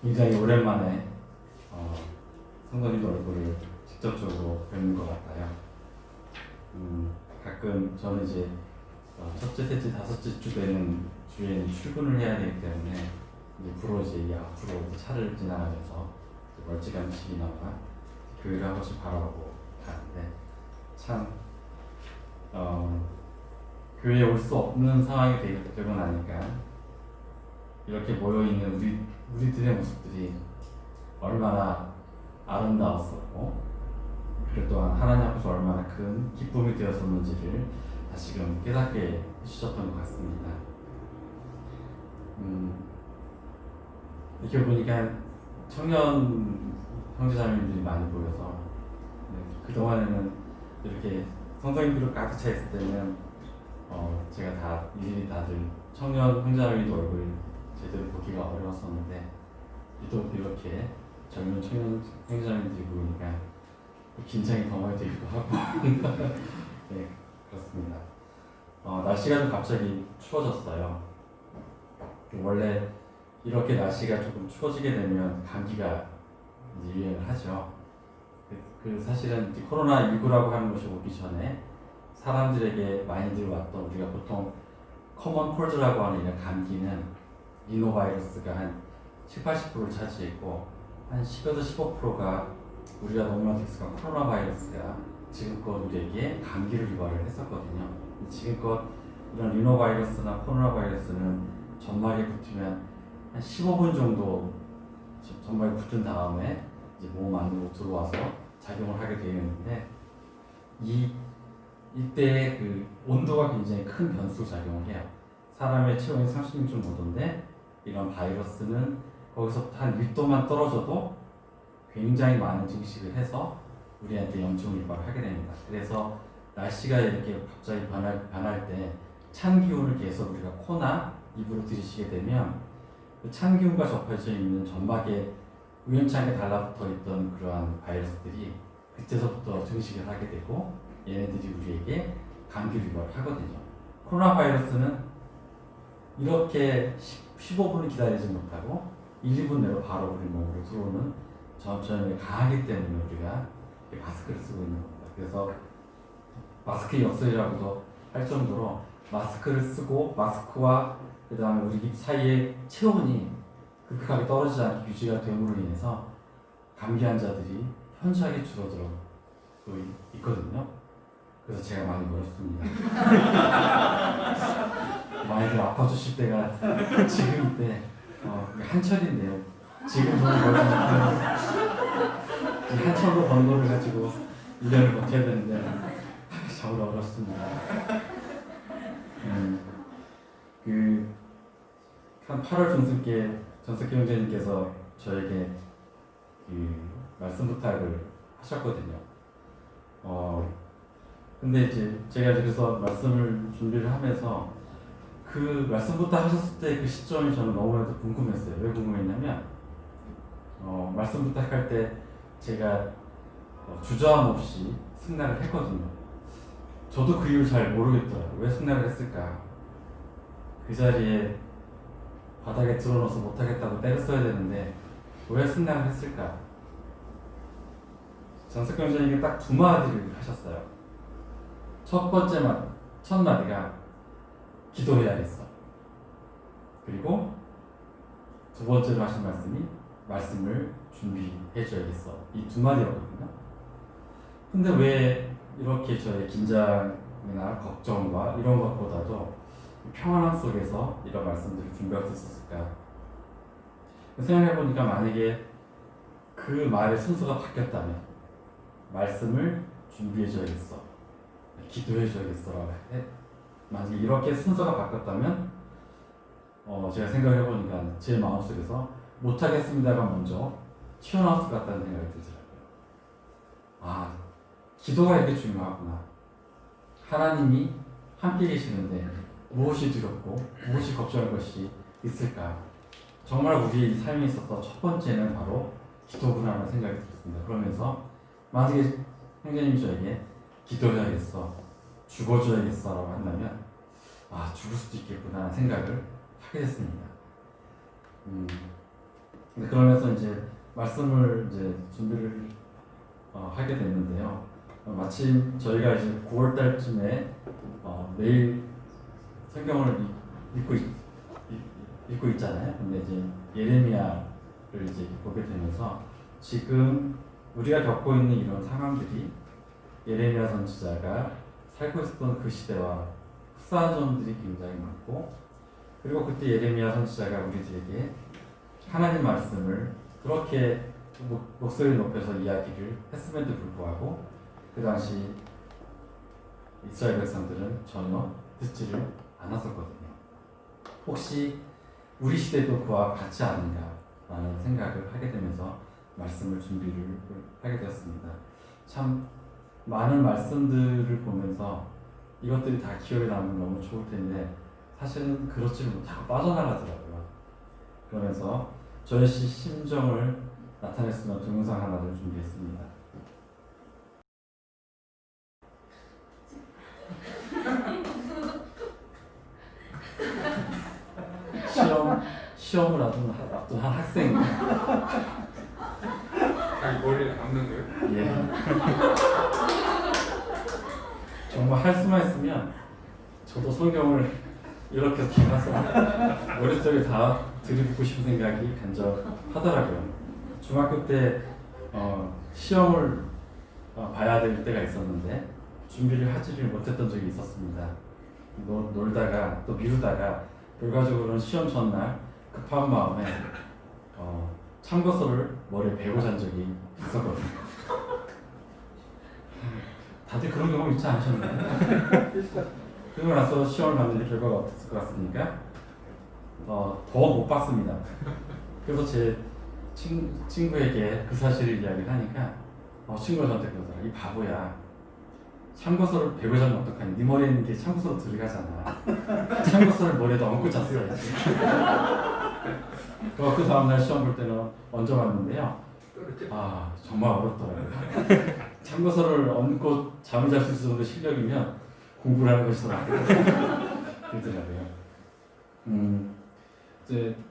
굉장히 오랜만에 성도님 얼굴을 직접적으로 뵙는 것 같아요. 가끔 저는 이제 첫째, 셋째, 다섯째 주 되는 주에는 출근을 해야 되기 때문에 이제 주로 이제 앞으로 차를 지나가면서 멀찌감치나마 교회를 한 번씩 바라보고 가는데 참 교회에 올 수 없는 상황이 되고 나니까 이렇게 모여있는 우리들의 모습들이 얼마나 아름다웠었고 그 또한 하나님 앞에서 얼마나 큰 기쁨이 되었었는지를 다시금 깨닫게 해주셨던 것 같습니다. 이렇게 보니까 청년 형제자매님들이 많이 보여서 그동안에는 이렇게 성도님들로 가득 차 있을 때는 제가 다 일일이 다들 청년 형제자매님들 얼굴 제대로 보기가 어려웠었는데 유독 이렇게 젊은 청년 형제자매님들이 보이니까 긴장이 더 많이 되기도 하고 네, 그렇습니다. 날씨가 좀 갑자기 추워졌어요. 원래 이렇게 날씨가 조금 추워지게 되면 감기가 이제 유행을 하죠. 사실은 코로나19라고 하는 것이 오기 전에 사람들에게 많이 들어왔던 우리가 보통 커먼 콜드라고 하는 이런 감기는 리노바이러스가 한 70~80%를 차지했고 한 10에서 15%가 우리가 너무나도 익숙한 코로나 바이러스가 지금껏 우리에게 감기를 유발을 했었거든요. 지금껏 이런 리노바이러스나 코로나 바이러스는 점막에 붙으면 한 15분 정도 점막에 붙은 다음에 이제 몸 안으로 들어와서 작용을 하게 되어 있는데 이때의 그 온도가 굉장히 큰 변수 작용을 해요. 사람의 체온이 36.5도인데 이런 바이러스는 거기서부터 한 1도만 떨어져도 굉장히 많은 증식을 해서 우리한테 염증을 유발하게 됩니다. 그래서 날씨가 이렇게 갑자기 변할 때 찬 기운을 계속 우리가 코나 입으로 들이쉬게 되면 그 찬 기운과 접해져 있는 점막에 우연찮게 달라붙어 있던 그러한 바이러스들이 그때서부터 증식을 하게 되고 얘네들이 우리에게 감기를 유발하거든요. 코로나 바이러스는 이렇게 15분을 기다리지 못하고 1, 2분 내로 바로 우리 몸으로 들어오는 전염력이 강하기 때문에 우리가 마스크를 쓰고 있는 겁니다. 그래서 마스크의 역설이라고도 할 정도로 마스크를 쓰고 마스크와 그 다음에 우리 입 사이의 체온이 급격하게 떨어지지 않게 유지가 됨으로 인해서 감기 환자들이 현저하게 줄어들고 있거든요. 그래서 제가 많이 멀었습니다. 많이들 아파주실 때가 지금 이때 한철인데요. 지금 저는 멀지 못하는 한철로 번 거를 가지고 1년을 버텨야 되는데 정말 어렵습니다. 한 8월 중순께 전석희 형제님께서 저에게 말씀 부탁을 하셨거든요. 근데 이제 제가 그래서 말씀을 준비를 하면서 그 말씀 부탁 하셨을 때 그 시점이 저는 너무나도 궁금했어요. 왜 궁금했냐면 말씀 부탁할 때 제가 주저함 없이 승낙을 했거든요. 저도 그 이유를 잘 모르겠더라고요. 왜 승낙을 했을까? 그 자리에 바닥에 드러넣어서 못하겠다고 때렸어야 되는데 왜 승낙을 했을까? 전석희 원장님이 딱 두 마디를 하셨어요. 첫 마디가 기도해야겠어. 그리고 두 번째로 하신 말씀이 말씀을 준비해줘야겠어. 이 두 마디였거든요. 근데 왜 이렇게 저의 긴장이나 걱정과 이런 것보다도 평안함 속에서 이런 말씀들을 준비할 수 있었을까? 생각해보니까 만약에 그 말의 순서가 바뀌었다면 말씀을 준비해줘야겠어, 기도해줘야겠어라고 만약에 이렇게 순서가 바뀌었다면 제가 생각해보니까 제 마음속에서 못하겠습니다가 먼저 튀어나왔을 것 같다는 생각이 들더라고요. 기도가 이렇게 중요하구나. 하나님이 함께 계시는데 무엇이 두렵고 무엇이 걱정할 것이 있을까? 정말 우리의 이 삶에 있어서 첫 번째는 바로 기도구나라는 생각이 들었습니다. 그러면서 만약에 형제님이 저에게 기도해야겠어, 죽어줘야겠어 라고 한다면 죽을 수도 있겠구나 하는 생각을 하게 됐습니다. 근데 그러면서 이제 말씀을 이제 준비를 하게 됐는데요. 마침 저희가 이제 9월 달쯤에 매일 성경을 읽고 있잖아요. 근데 이제 예레미야를 이제 보게 되면서 지금 우리가 겪고 있는 이런 상황들이 예레미야 선지자가 살고 있었던 그 시대와 흡사한 점들이 굉장히 많고, 그리고 그때 예레미야 선지자가 우리들에게 하나님 말씀을 그렇게 목소리를 높여서 이야기를 했음에도 불구하고 그 당시 이스라엘 백성들은 전혀 듣지를 않았었거든요. 혹시 우리 시대도 그와 같지 않은가라는 생각을 하게 되면서 말씀을 준비를 하게 되었습니다. 참 많은 말씀들을 보면서 이것들이 다 기억에 남으면 너무 좋을 텐데 사실은 그렇지를 못하고 빠져나가더라고요. 그러면서 저의 심정을 나타낼 수 있는 동영상 하나를 준비했습니다. 시험을 앞둔 한 학생. 자기 머리를 감는 거예요? 예. 정말 할 수만 있으면 저도 성경을 이렇게 담아서 머릿속에 다 들이붓고 싶은 생각이 간절하더라고요. 중학교 때 시험을 봐야 될 때가 있었는데 준비를 하지를 못했던 적이 있었습니다. 놀다가 또 미루다가 결과적으로는 시험 전날 급한 마음에 참고서를 머리에 베고 잔 적이 있었거든요. 다들 그런 경험 있지 않으셨나요? 그러고 나서 시험을 봤는데 결과가 어땠을 것 같습니까? 더 못 봤습니다. 그래서 제 친구에게 그 사실을 이야기를 하니까 친구가 저한테 그러더라. 이 바보야. 참고서를 베고 자면 어떡하니? 네 머리에 있는 게 참고서로 들어가잖아. 참고서를 머리에다 얹고 잤어야지. 그 다음날 시험 볼 때는 얹어봤는데요. 정말 어렵더라고요. 참고서를 얹고 잠을 잘 수 있을 정도 실력이면 공부를 하는 것이 더 낫더라고요.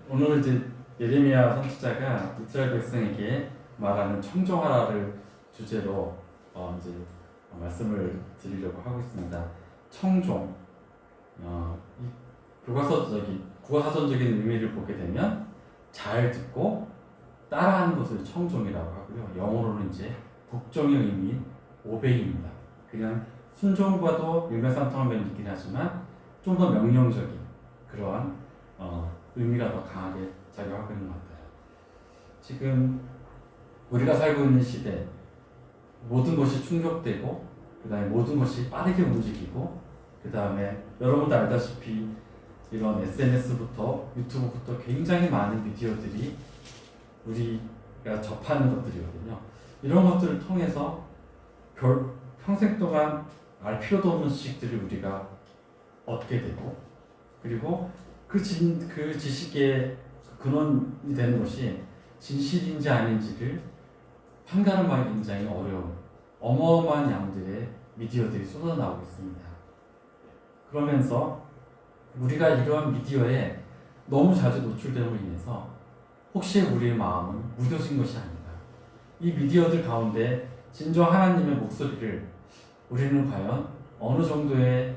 오늘 이제 예레미야 선지자가 이스라엘 백성에게 말하는 청종하라를 주제로 이제 말씀을 드리려고 하고 있습니다. 청종, 국어사전적인 의미를 보게 되면 잘 듣고 따라하는 것을 청종이라고 하고요. 영어로는 이제 복종의 의미인 오베이입니다. 그냥 순종과도 일맥상통한 면이 있긴 하지만 좀 더 명령적인 그러한 의미가 더 강하게 작용하고 있는 것 같아요. 지금 우리가 살고 있는 시대, 모든 것이 충족되고 그 다음에 모든 것이 빠르게 움직이고 그 다음에 여러분도 알다시피 이런 SNS부터 유튜브부터 굉장히 많은 미디어들이 우리가 접하는 것들이거든요. 이런 것들을 통해서 평생 동안 알 필요도 없는 지식들을 우리가 얻게 되고, 그리고 그 지식의 근원이 되는 것이 진실인지 아닌지를 판가름하기 굉장히 어려운 어마어마한 양들의 미디어들이 쏟아나오고 있습니다. 그러면서 우리가 이러한 미디어에 너무 자주 노출됨으로 인해서 혹시 우리의 마음은 무뎌진 것이 아닌가. 이 미디어들 가운데 진정 하나님의 목소리를 우리는 과연 어느 정도의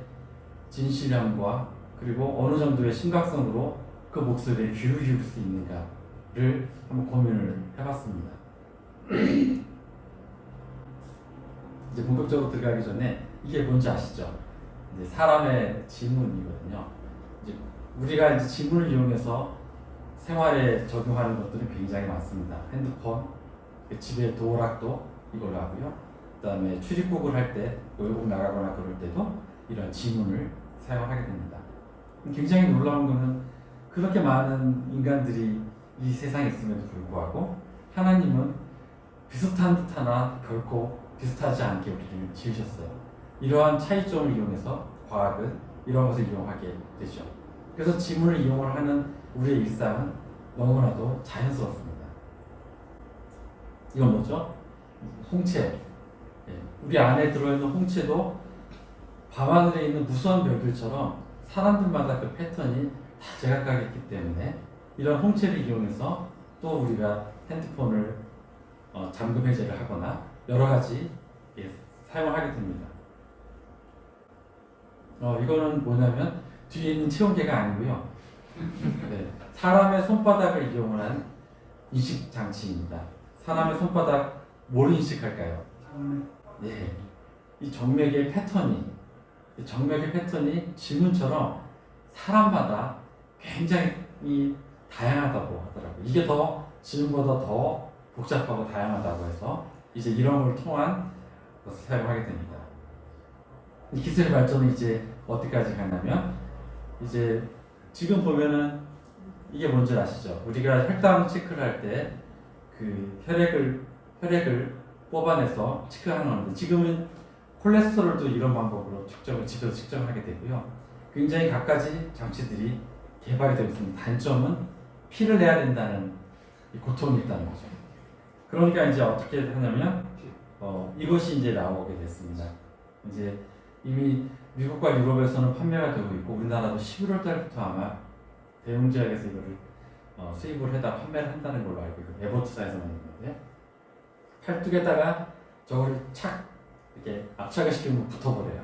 진실함과 그리고 어느 정도의 심각성으로 그 목소리에 귀를 기울일 수 있는가를 한번 고민을 해봤습니다. 이제 본격적으로 들어가기 전에 이게 뭔지 아시죠? 이제 사람의 지문이거든요. 이제 우리가 이제 지문을 이용해서 생활에 적용하는 것들은 굉장히 많습니다. 핸드폰, 집에 도어락도 이걸로 하고요. 그다음에 출입국을 할 때 외국 나가거나 그럴 때도 이런 지문을 사용하게 됩니다. 굉장히 놀라운 것은 그렇게 많은 인간들이 이 세상에 있음에도 불구하고 하나님은 비슷한 듯 하나 결코 비슷하지 않게 우리를 지으셨어요. 이러한 차이점을 이용해서 과학은 이런 것을 이용하게 되죠. 그래서 지문을 이용을 하는 우리의 일상은 너무나도 자연스럽습니다. 이건 뭐죠? 홍채. 우리 안에 들어있는 홍채도 밤하늘에 있는 무수한 별들처럼 사람들마다 그 패턴이 다 제각각이 있기 때문에 이런 홍채를 이용해서 또 우리가 핸드폰을 잠금 해제를 하거나 여러 가지 사용을 하게 됩니다. 이거는 뭐냐면 뒤에 있는 체온계가 아니고요. 네, 사람의 손바닥을 이용한 인식 장치입니다. 사람의 손바닥 뭘 인식할까요? 네, 이 정맥의 패턴이 질문처럼 사람마다 굉장히 다양하다고 하더라고요. 이게 더 질문보다 더 복잡하고 다양하다고 해서 이제 이런 걸 통한 것을 사용하게 됩니다. 이 기술의 발전은 이제 어디까지 가냐면 이제 지금 보면은 이게 뭔지 아시죠? 우리가 혈당 체크를 할 때 그 혈액을 뽑아내서 체크하는 건데 지금은 콜레스테롤도 이런 방법으로 집에서 측정하게 되고요. 굉장히 갖가지 장치들이 개발이 되고 있습니다. 단점은 피를 내야 된다는 고통이 있다는 거죠. 그러니까 이제 어떻게 하냐면 이것이 이제 나오게 됐습니다. 이제 이미 미국과 유럽에서는 판매가 되고 있고 우리나라도 11월 달부터 아마 대웅제약에서 이거를 수입을 해다 판매를 한다는 걸로 알고 있고 에버트사에서 만든 건데 팔뚝에다가 저걸 착 이렇게 압착을 시키면 붙어버려요.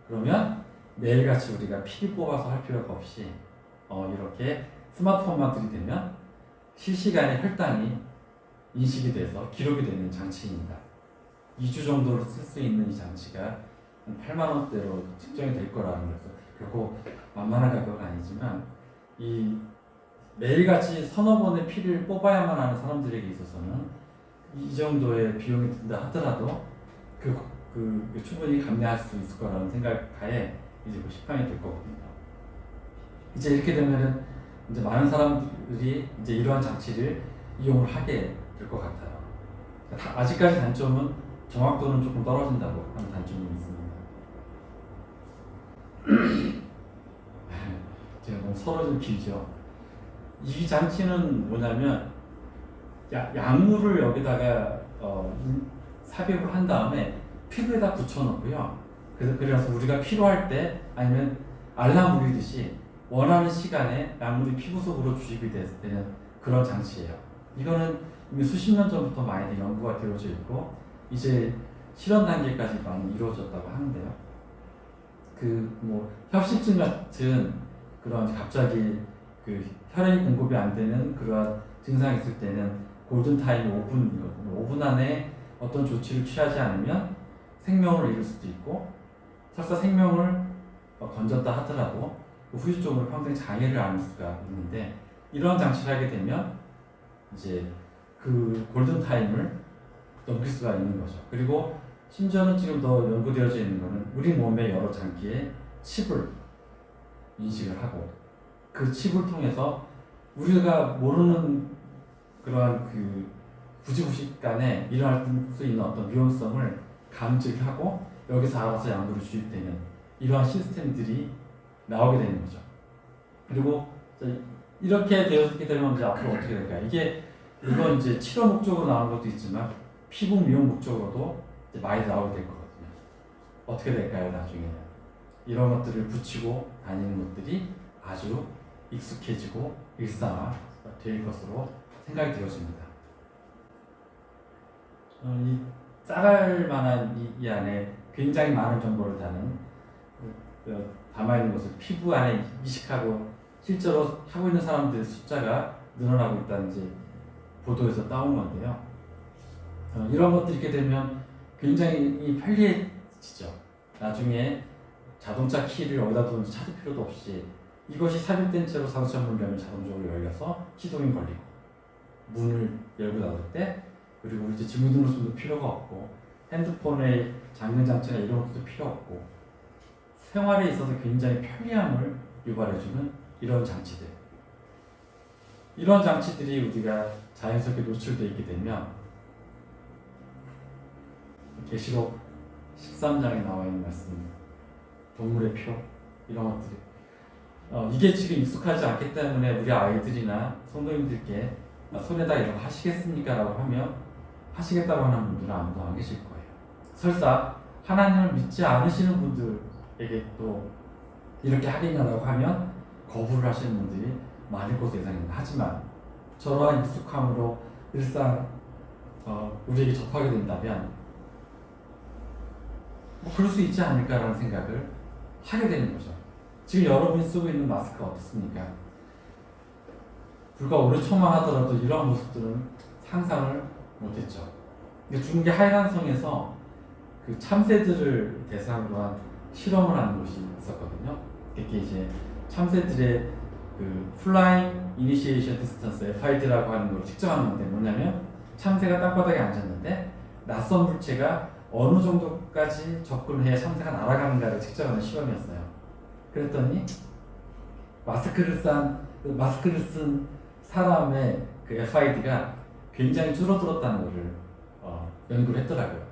그러면 매일같이 우리가 피를 뽑아서 할 필요가 없이 이렇게 스마트폰만 들이대면 실시간에 혈당이 인식이 돼서 기록이 되는 장치입니다. 2주 정도를 쓸 수 있는 이 장치가 한 8만 원대로 측정이 될 거라는 거죠. 결코 만만한 가격은 아니지만 이 매일같이 서너 번의 피를 뽑아야만 하는 사람들에게 있어서는 이 정도의 비용이 든다 하더라도 충분히 감내할 수 있을 거라는 생각하에 이제 시판이 될 거거든요. 이제 이렇게 되면은 이제 많은 사람들이 이제 이러한 장치를 이용을 하게 될 것 같아요. 아직까지 단점은 정확도는 조금 떨어진다고 하는 단점이 있습니다. 제가 너무 서로 좀 길죠. 이 장치는 뭐냐면 약물을 여기다가 삽입을 한 다음에 피부에다 붙여놓고요. 그래서 우리가 필요할 때 아니면 알람 울리듯이 원하는 시간에 약물이 피부 속으로 주입이 되는 그런 장치예요. 이거는 이미 수십 년 전부터 많이 연구가 되어져 있고 이제 실험 단계까지 많이 이루어졌다고 하는데요. 협심증 같은 그런 갑자기 혈액이 공급이 안 되는 그러한 증상이 있을 때는 골든타임이 5분이거든요. 5분 안에 어떤 조치를 취하지 않으면 생명을 잃을 수도 있고 설사 생명을 건졌다 하더라도 후유증으로 평생 장애를 안을 수가 있는데 이러한 장치를 하게 되면 이제 그 골든타임을 넘길 수가 있는 거죠. 그리고 심지어는 지금 더 연구되어져 있는 거는 우리 몸의 여러 장기에 칩을 인식을 하고 그 칩을 통해서 우리가 모르는 그러한 부지부식간에 일어날 수 있는 어떤 위험성을 감지하고 여기서 알아서 약물이 주입되는 이러한 시스템들이 나오게 되는 거죠. 그리고 이렇게 되었게 되면 이제 앞으로 어떻게 될까요? 이건 이제 치료 목적으로 나오는 것도 있지만 피부 미용 목적으로도 이제 많이 나오게 될 거거든요. 어떻게 될까요? 나중에는 이런 것들을 붙이고 다니는 것들이 아주 익숙해지고 일상화 될 것으로 생각이 되어집니다. 이 싸갈 만한 이 안에 굉장히 많은 정보를 담아있는 것을 피부 안에 이식하고 실제로 하고 있는 사람들의 숫자가 늘어나고 있다는 이제 보도에서 따온 건데요. 이런 것들이 있게 되면 굉장히 편리해지죠. 나중에 자동차 키를 어디다 두는지 찾을 필요도 없이 이것이 삽입된 채로 자동차 문을 열면 자동적으로 열려서 시동이 걸리고 문을 열고 닫을 때 그리고 이제 지문등록증도 필요가 없고 핸드폰의 잠금 장치나 이런 것도 필요 없고 생활에 있어서 굉장히 편리함을 유발해주는 이런 장치들. 이런 장치들이 우리가 자연스럽게 노출되어 있게 되면 계시록 13장에 나와 있는 말씀, 동물의 표 이런 것들이 이게 지금 익숙하지 않기 때문에 우리 아이들이나 성도님들께 손에다 이런 거 하시겠습니까? 라고 하면 하시겠다고 하는 분들은 아무도 안 계실 거예요. 설사 하나님을 믿지 않으시는 분들에게 또 이렇게 하겠냐라고 하면 거부를 하시는 분들이 많을 것으로 예상입니다. 하지만 저러한 익숙함으로 일상 우리에게 접하게 된다면 뭐 그럴 수 있지 않을까라는 생각을 하게 되는 거죠. 지금 여러분이 쓰고 있는 마스크가 어떻습니까? 불과 5년 하더라도 이러한 모습들은 상상을 못했죠. 중국의 하이난성에서 그 참새들을 대상으로 한 실험을 하는 곳이 있었거든요. 이게 이제 참새들의 그 플라잉 이니시에이션 디스턴스 FID라고 하는 걸 측정하는 건데 뭐냐면 참새가 땅바닥에 앉았는데 낯선 물체가 어느 정도까지 접근해야 참새가 날아가는가를 측정하는 시험이었어요. 그랬더니 마스크를 쓴 사람의 그 FID가 굉장히 줄어들었다는 것을 연구를 했더라고요.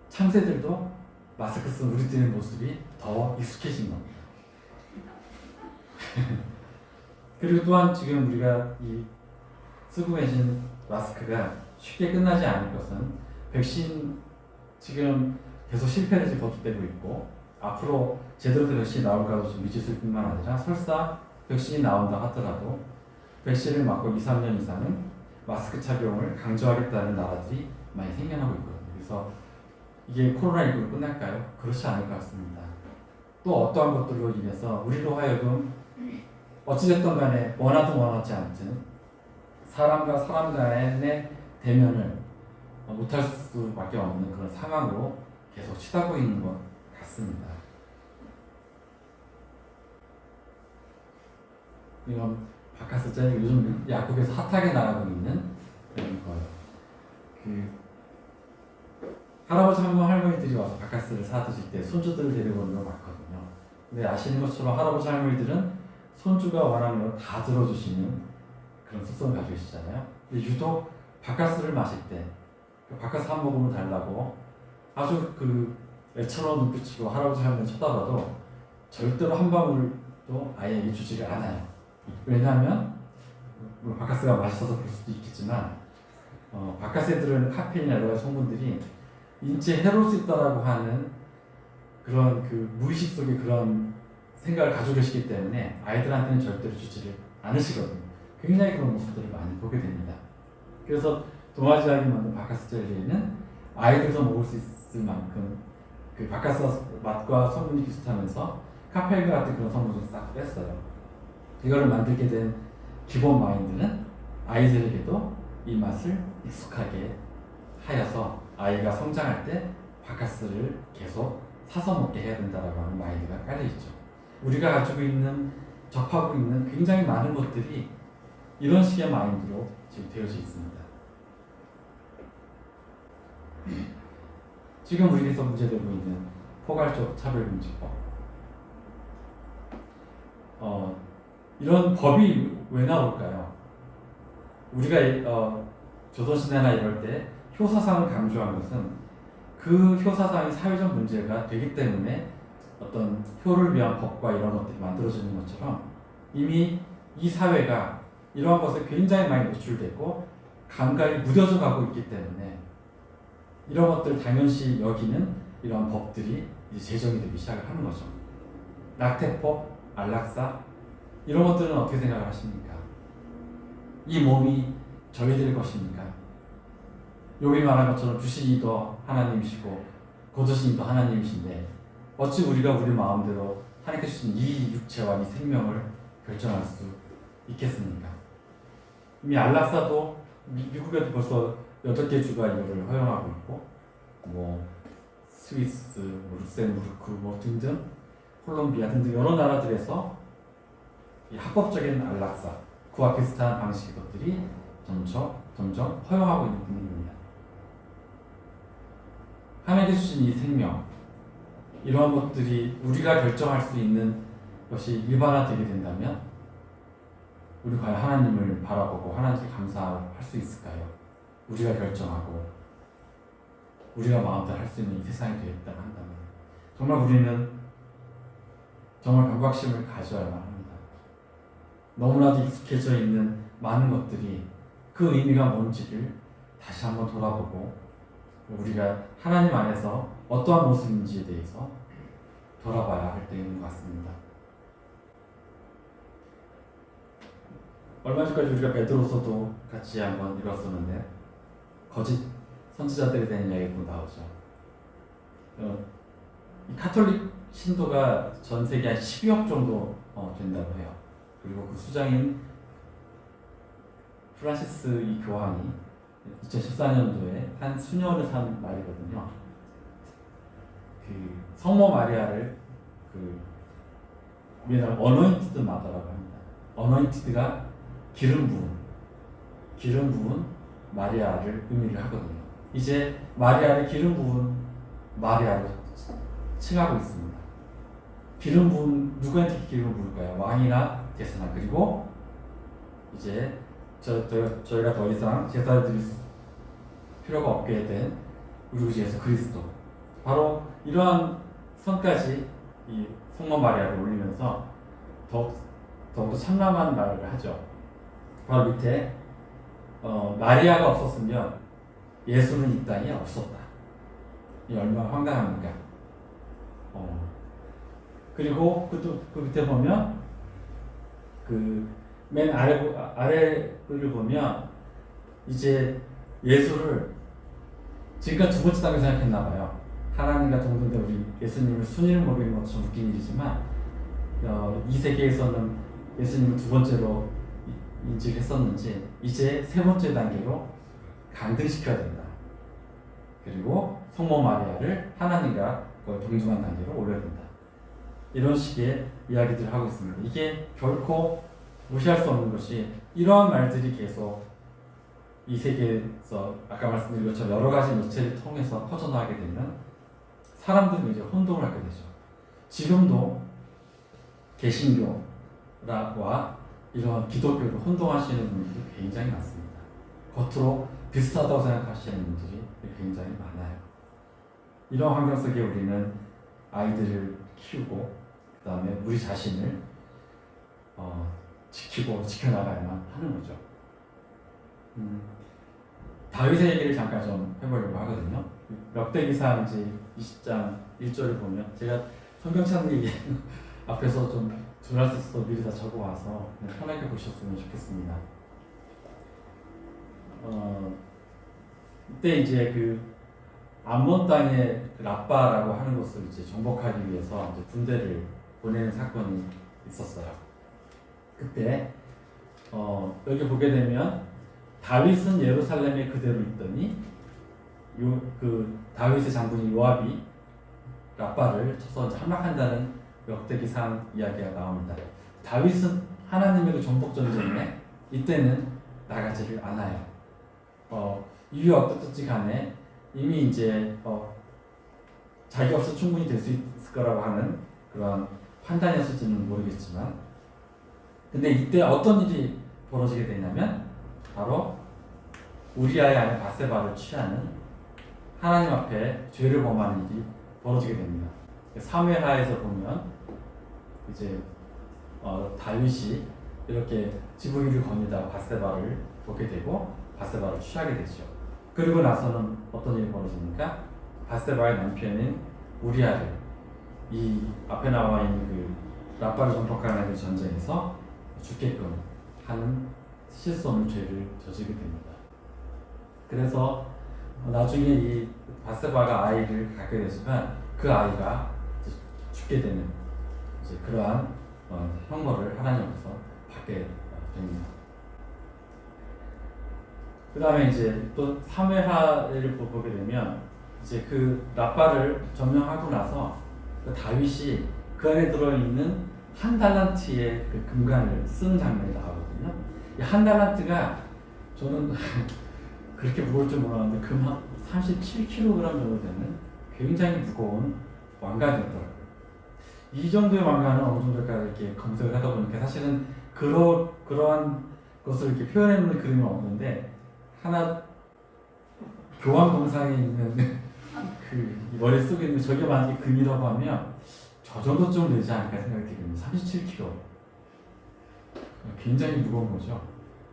참새들도 마스크 쓴 우리들의 모습이 더 익숙해진 겁니다. 그리고 또한 지금 우리가 이 쓰고 계신 마스크가 쉽게 끝나지 않을 것은 백신 지금 계속 실패를 지금 거듭되고 있고 앞으로 제대로 된 백신이 나올까도 좀 미지수일 뿐만 아니라 설사 백신이 나온다 하더라도 백신을 맞고 2, 3년 이상은 마스크 착용을 강조하겠다는 나라들이 많이 생겨나고 있거든요. 그래서 이게 코로나19로 끝날까요? 그렇지 않을 것 같습니다. 또 어떠한 것들로 인해서 우리로 하여금 어찌됐든 간에 원하든 원하지 않든 사람과 사람 간의 대면을 못할 수밖에 없는 그런 상황으로 계속 치닫고 있는 것 같습니다. 이건 바카스자 요즘 약국에서 핫하게 나가고 있는 그런 거예요. 그 할아버지 할머니들이 와서 바카스를 사 드실 때 손주들을 데리고 오는 거 맞거든요. 근데 아시는 것처럼 할아버지 할머니들은 손주가 원하는 걸 다 들어주시는 그런 습성을 가지고 계시잖아요. 근데 유독 바카스를 마실 때 바카스 한 모금을 달라고 아주 그 애처로운 눈빛으로 할아버지 할머니 쳐다봐도 절대로 한 방울도 아예 주지를 않아요. 왜냐하면 바카스가 맛있어서 그럴 수도 있겠지만 바카스에 들어있는 카페인이나 여러 가지 성분들이 인체에 해로울 수 있다라고 하는 그런 그 무의식 속에 그런 생각을 가지고 계시기 때문에 아이들한테는 절대로 주지를 않으시거든요. 굉장히 그런 모습들을 많이 보게 됩니다. 그래서 동아지약이 만든 바카스 젤리에는 아이들도 먹을 수 있을 만큼 그 바카스 맛과 성분이 비슷하면서 카페인과 같은 그런 성분을 싹 뺐어요. 이거를 만들게 된 기본 마인드는 아이들에게도 이 맛을 익숙하게 하여서 아이가 성장할 때 바카스를 계속 사서 먹게 해야 된다라고 하는 마인드가 깔려있죠. 우리가 가지고 있는, 접하고 있는 굉장히 많은 것들이 이런 식의 마인드로 지금 되어져 있습니다. 지금 우리에서 문제되고 있는 포괄적 차별금지법. 이런 법이 왜 나올까요? 우리가 조선시대나 이럴 때 효사상을 강조한 것은 그 효사상이 사회적 문제가 되기 때문에 어떤 효를 위한 법과 이런 것들이 만들어지는 것처럼 이미 이 사회가 이러한 것에 굉장히 많이 노출됐고 감각이 무뎌져 가고 있기 때문에 이런 것들을 당연시 여기는 이런 법들이 이제 제정이 되기 시작을 하는 거죠. 낙태법, 안락사 이런 것들은 어떻게 생각을 하십니까? 이 몸이 저희들의 것입니까? 욥이 말한 것처럼 주시니도 하나님이시고 거두시니도 하나님이신데 어찌 우리가 우리 마음대로 하나님께 주신 이 육체와 이 생명을 결정할 수 있겠습니까? 이미 안락사도 미국에도 벌써 8개 주가 이거를 허용하고 있고 뭐 스위스, 룩셈부르크 등등 콜롬비아 등등 여러 나라들에서 이 합법적인 안락사 그와 비슷한 방식의 것들이 점점 허용하고 있는 분위기입니다. 하나님께 주신 이 생명 이러한 것들이 우리가 결정할 수 있는 것이 일반화되게 된다면 우리 과연 하나님을 바라보고 하나님께 감사할 수 있을까요? 우리가 결정하고 우리가 마음대로 할 수 있는 이 세상이 되었다고 한다면 정말 우리는 정말 경각심을 가져야만 합니다. 너무나도 익숙해져 있는 많은 것들이 그 의미가 뭔지를 다시 한번 돌아보고 우리가 하나님 안에서 어떠한 모습인지에 대해서 돌아봐야 할 때인 것 같습니다. 얼마 전까지 우리가 베드로서도 같이 한번 읽었었는데 거짓 선지자들에 대한 이야기도 나오죠. 이 카톨릭 신도가 전 세계 한 12억 정도 된다고 해요. 그리고 그 수장인 프란시스 이 교황이 2014년도에 한 수년을 산 말이거든요. 그 성모 마리아를 그 우리나라 어노인티드 마더라고 합니다. 어노인티드가 기름 부은 마리아를 의미를 하거든요. 이제 마리아를 기름 부은 마리아로 칭하고 있습니다. 기름 부은 누구한테 기름 부을까요? 왕이나 제사나. 그리고 이제 저희가 더 이상 제사 드릴 필요가 없게 된 우리 구 예수 그리스도. 바로 이러한 선까지 이 성모 마리아를 올리면서 더욱더 참남한 말을 하죠. 바로 밑에 마리아가 없었으면 예수는 이 땅에 없었다. 이 얼마나 황당합니까? 그리고 그 밑에 보면 그 맨 아래를 보면 이제 예수를 지금까지 두 번째 땅을 생각했나 봐요. 하나님과 동등된 우리 예수님을 순위를 모르는 것도 좀 웃긴 일이지만 이 세계에서는 예수님을 두 번째로 인지를 했었는지 이제 세 번째 단계로 강등시켜야 된다. 그리고 성모 마리아를 하나님과 거의 동등한 단계로 올려야 된다. 이런 식의 이야기들을 하고 있습니다. 이게 결코 무시할 수 없는 것이 이러한 말들이 계속 이 세계에서 아까 말씀드린 것처럼 여러 가지 매체를 통해서 퍼져나가게 되면 사람들은 이제 혼동을 하게 되죠. 지금도 개신교와 이런 기독교를 혼동하시는 분들이 굉장히 많습니다. 겉으로 비슷하다고 생각하시는 분들이 굉장히 많아요. 이런 환경 속에 우리는 아이들을 키우고 그 다음에 우리 자신을 지키고 지켜나가야만 하는 거죠. 다윗의 얘기를 잠깐 좀 해보려고 하거든요. 역대기상 이제 20장 1절을 보면 제가 성경 찾는 얘기 앞에서 좀 줄할 수 있어서 미리 다 적어와서 편하게 보셨으면 좋겠습니다. 이때 이제 그 암몬 땅의 라빠라고 하는 곳을 이제 정복하기 위해서 이제 군대를 보내는 사건이 있었어요. 그때 여기 보게 되면 다윗은 예루살렘에 그대로 있더니 그 다윗의 장군인 요압이 라빠를 쳐서 이제 함락한다는 역대기상 이야기가 나옵니다. 다윗은 하나님의 그 정복 전쟁에 이때는 나가지를 않아요. 이유가 어떻든지 간에 이미 이제 자기가 없어 충분히 될 수 있을 거라고 하는 그런 판단이었을지는 모르겠지만, 근데 이때 어떤 일이 벌어지게 되냐면 바로 우리아의 아내 밧세바를 취하는 하나님 앞에 죄를 범하는 일이 벌어지게 됩니다. 사무엘하에서 보면 이제 다윗이 이렇게 지붕이를 거니다가 밧세바를 보게 되고 밧세바를 취하게 되죠. 그리고 나서는 어떤 일이 벌어집니까? 밧세바의 남편인 우리아를 이 앞에 나와 있는 그 라빠를 정복하는 그 전쟁에서 죽게끔 하는 실수 없는 죄를 저지르게 됩니다. 그래서 나중에 이 밧세바가 아이를 갖게 되지만 그 아이가 죽게 되는 이제 그러한 형벌을 하나님 앞에서 받게 됩니다. 그 다음에 이제 또 사무엘하를 보게 되면 이제 그 라빠를 점령하고 나서 그 다윗이 그 안에 들어있는 한 달란트의 그 금관을 쓰는 장면이 나오거든요. 이 한 달란트가 저는 그렇게 무거울 줄 몰랐는데 금 37kg 정도 되는 굉장히 무거운 왕관이었더라고요. 이 정도의 왕관은 어느 정도일까 이렇게 검색을 하다 보니까 사실은 그러한 것을 이렇게 표현해놓는 그림은 없는데 하나 교황 동상에 있는 그 머리 속에 있는 저게 만약에 금이라고 하면 저 정도쯤 되지 않을까 생각이 듭니다. 37kg. 굉장히 무거운 거죠.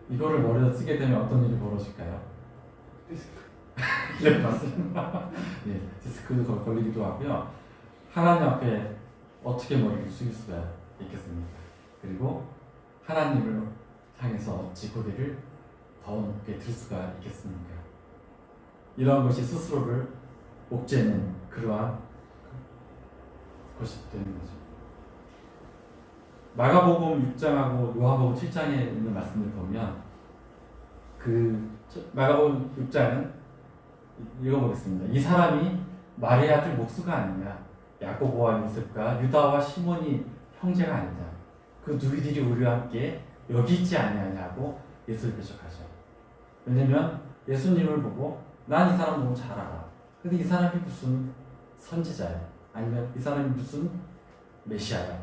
이거를 머리에 쓰게 되면 어떤 일이 벌어질까요? 디스크. 네, 맞습니다. 네, 디스크도 걸리기도 하고요. 하나님 앞에 어떻게 머리를 숙일 수가 있겠습니까? 그리고 하나님을 향해서 어찌 고개를 더 높게 들 수가 있겠습니까? 이러한 것이 스스로를 옥죄는 그러한 것이 되는 거죠. 마가복음 6장하고 요한복음 7장에 있는 말씀을 보면 마가복음 6장은 읽어보겠습니다. 이 사람이 마리아 아들 목수가 아니냐, 야고보와 요셉과 유다와 시몬이 형제가 아니냐, 그 누이들이 우리와 함께 여기 있지 아니하냐고 예수를 배척하죠. 왜냐면 예수님을 보고 난 이 사람 너무 잘 알아. 근데 이 사람이 무슨 선지자야? 아니면 이 사람이 무슨 메시아야?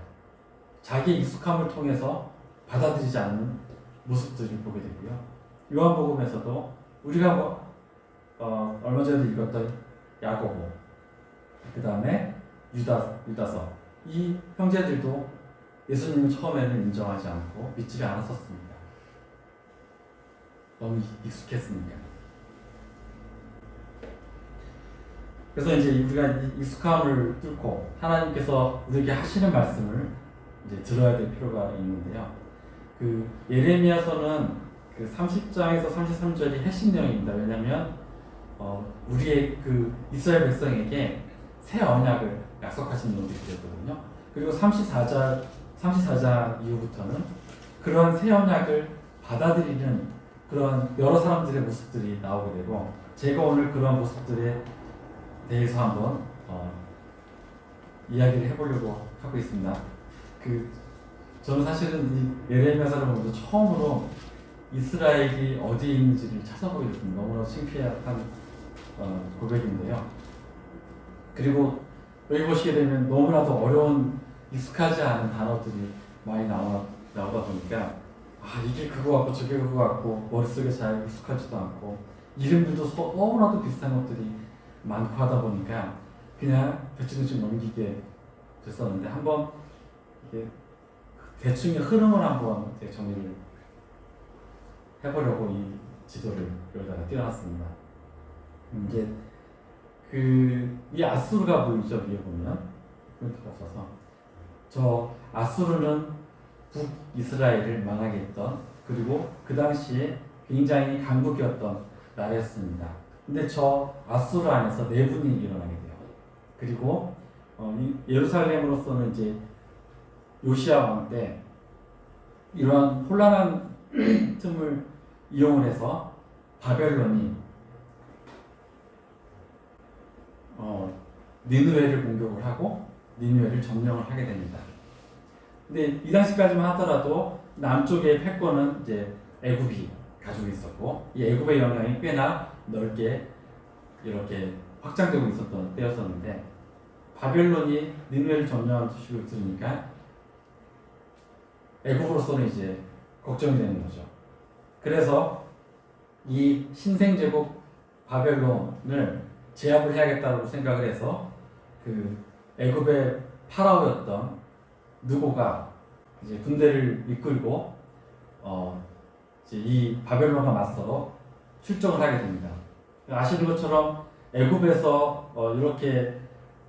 자기의 익숙함을 통해서 받아들이지 않는 모습들을 보게 되고요. 요한복음에서도 우리가 얼마 전에 읽었던 야고보, 그 다음에 유다서, 이 형제들도 예수님을 처음에는 인정하지 않고 믿지 않았었습니다. 너무 익숙했으니까. 그래서 이제 우리가 익숙함을 뚫고 하나님께서 우리에게 하시는 말씀을 이제 들어야 될 필요가 있는데요. 그 예레미야서는 그 30장에서 33절이 핵심 내용입니다. 왜냐하면 우리의 그 이스라엘 백성에게 새 언약을 약속하신 내용들이거든요. 그리고 34장 이후부터는 그런 새 언약을 받아들이는 그런 여러 사람들의 모습들이 나오게 되고, 제가 오늘 그런 모습들에 대해서 한번 이야기를 해보려고 하고 있습니다. 저는 사실은 이 예레미야서를 보면서 처음으로 이스라엘이 어디에 있는지를 찾아보게 됐습니다. 너무나 창피한 고백인데요. 그리고 여기 보시게 되면 너무나도 어려운 익숙하지 않은 단어들이 많이 나오다 보니까 이게 그거 같고 저게 그거 같고 머릿속에 잘 익숙하지도 않고 이름들도 너무나도 비슷한 것들이 많고 하다 보니까 그냥 대충 넘기게 됐었는데, 한번 이게 대충의 흐름을 한번 정리를 해보려고 이 지도를 여기다가 띄워놨습니다. 이제 이 아수르가 보이죠, 위에 보면 포인트가 있어서 저 아수르는 북이스라엘을 망하게 했던, 그리고 그 당시에 굉장히 강국이었던 나라였습니다. 근데 저 아수르 안에서 내분이 일어나게 돼요. 그리고 예루살렘으로서는 이제 요시야 왕 때 이러한 혼란한 틈을 이용을 해서 바벨론이 니느웨를 공격을 하고 니느웨를 점령을 하게 됩니다. 근데 이 당시까지만 하더라도 남쪽의 패권은 이제 애굽이 가지고 있었고, 이 애굽의 영향이 꽤나 넓게 이렇게 확장되고 있었던 때였었는데, 바벨론이 니느웨를 점령한 소식을 들으니까 애굽으로서는 이제 걱정이 되는 거죠. 그래서 이 신생제국 바벨론을 제압을 해야겠다고 생각을 해서 그 애굽의 파라오였던 느고가 이제 군대를 이끌고 이제 이 바벨론과 맞서러 출정을 하게 됩니다. 아시는 것처럼 애굽에서 이렇게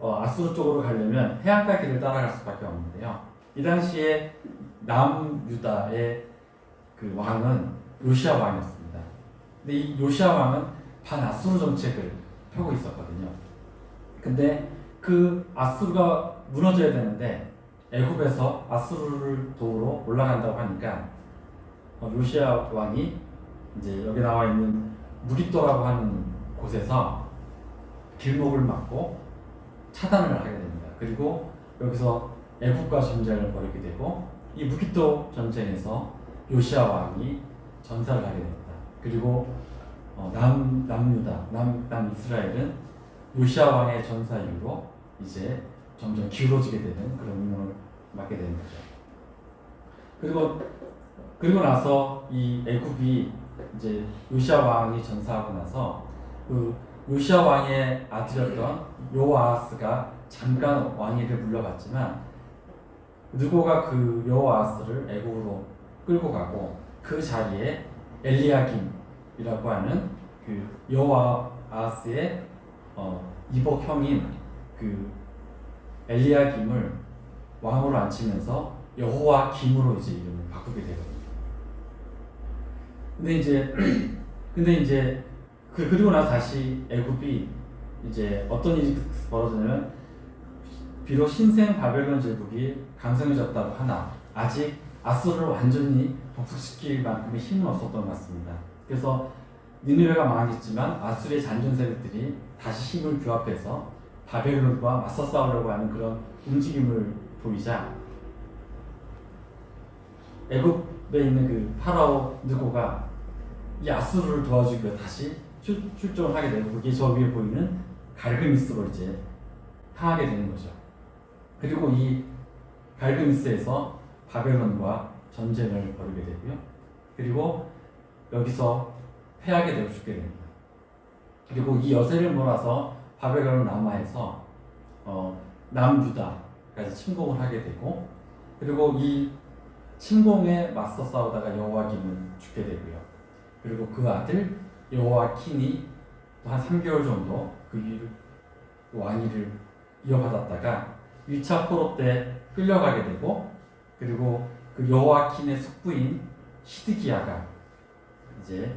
아수르 쪽으로 가려면 해안가 길을 따라갈 수밖에 없는데요. 이 당시에 남유다의 그 왕은 요시야 왕이었습니다. 근데 이 요시야 왕은 반아수르 정책을 펴고 있었거든요. 근데 그 아수르가 무너져야 되는데 애굽에서 아수르를 도우러 올라간다고 하니까 요시야 왕이 이제 여기 나와 있는 무깃도라고 하는 곳에서 길목을 막고 차단을 하게 됩니다. 그리고 여기서 애굽과 전쟁을 벌이게 되고, 이 무깃도 전쟁에서 요시야 왕이 전사를 하게 됩니다. 그리고 남유다, 남이스라엘은 요시야 왕의 전사 이후로 이제 점점 기울어지게 되는 그런 운명을 맞게 되는 거죠. 그리고 나서 이 애굽이 이제 요시야 왕이 전사하고 나서 그 요시야 왕의 아들이었던 요아스가 잠깐 왕위를 물러갔지만, 느고가 그 요아스를 애굽으로 끌고 가고, 그 자리에 엘리야김이라고 하는 그 요아스의 이복 형인 그 엘리야김을 왕으로 앉히면서 여호와 김으로 이제 이름을 바꾸게 되거든요. 근데 이제 그리고 나서 다시 애굽이 이제 어떤 일이 벌어지냐면 비록 신생 바벨론 제국이 강성해졌다고 하나 아직 아수르를 완전히 복속시킬 만큼의 힘은 없었던 것 같습니다. 그래서 니느웨가 망했지만 아수르의 잔존 세력들이 다시 힘을 규합해서 바벨론과 맞서 싸우려고 하는 그런 움직임을 보이자 애굽에 있는 그 파라오 느고가 이 아수르를 도와주기 위해 다시 출정을 하게 되고 그게 저 위에 보이는 갈그미스로 이제 향하게 되는 거죠. 그리고 이 갈그미스에서 바벨론과 전쟁을 벌이게 되고요. 그리고 여기서 패하게 되고 죽게 됩니다. 그리고 이 여세를 몰아서 바벨론 남하에서 남유다까지 침공을 하게 되고 그리고 이 침공에 맞서 싸우다가 여호와김은 죽게 되고요. 그리고 그 아들 여호와킨이 또 한 3개월 정도 그 왕위를 이어받았다가 1차 포로 때 끌려가게 되고 그리고 그 여호와킨의 숙부인 시드기야가 이제